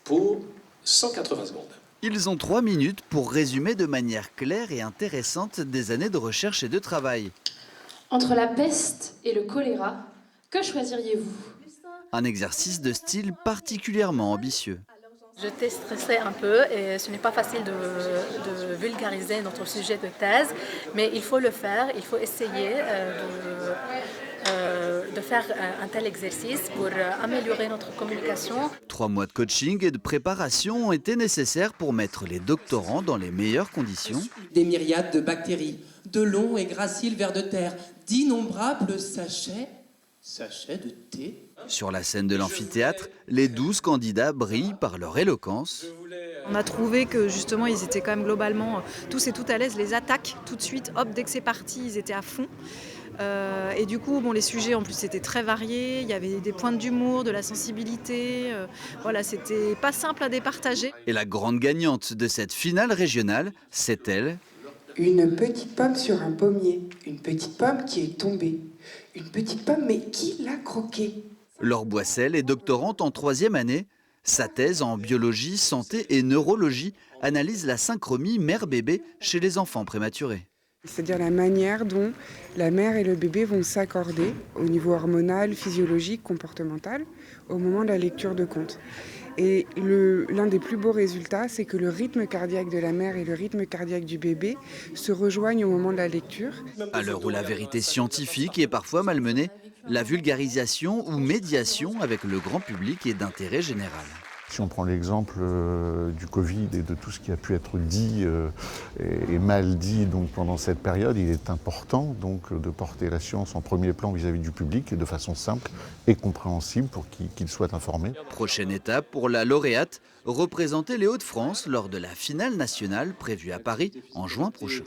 pour 180 secondes. Ils ont 3 minutes pour résumer de manière claire et intéressante des années de recherche et de travail. Entre la peste et le choléra, que choisiriez-vous? Un exercice de style particulièrement ambitieux. J'étais stressée un peu et ce n'est pas facile de vulgariser notre sujet de thèse, mais il faut le faire, il faut essayer de faire un tel exercice pour améliorer notre communication. 3 mois de coaching et de préparation ont été nécessaires pour mettre les doctorants dans les meilleures conditions. Des myriades de bactéries, de longs et graciles vers de terre, d'innombrables sachets de thé. Sur la scène de l'amphithéâtre, les 12 candidats brillent par leur éloquence. On a trouvé que justement ils étaient quand même globalement tous et toutes à l'aise, les attaques tout de suite, hop, dès que c'est parti, ils étaient à fond. Et du coup, bon, les sujets en plus c'était très varié, il y avait des pointes d'humour, de la sensibilité, voilà, c'était pas simple à départager. Et la grande gagnante de cette finale régionale, c'est elle. Une petite pomme sur un pommier, une petite pomme qui est tombée, une petite pomme, mais qui l'a croquée? Laure Boissel est doctorante en 3e année. Sa thèse en biologie, santé et neurologie analyse la synchromie mère-bébé chez les enfants prématurés. C'est-à-dire la manière dont la mère et le bébé vont s'accorder au niveau hormonal, physiologique, comportemental, au moment de la lecture de contes. Et l'un des plus beaux résultats, c'est que le rythme cardiaque de la mère et le rythme cardiaque du bébé se rejoignent au moment de la lecture. À l'heure où la vérité scientifique est parfois malmenée, la vulgarisation ou médiation avec le grand public est d'intérêt général. Si on prend l'exemple du Covid et de tout ce qui a pu être dit et mal dit donc, pendant cette période, il est important donc, de porter la science en premier plan vis-à-vis du public et de façon simple et compréhensible pour qu'il soit informé. Prochaine étape pour la lauréate, représenter les Hauts-de-France lors de la finale nationale prévue à Paris en juin prochain.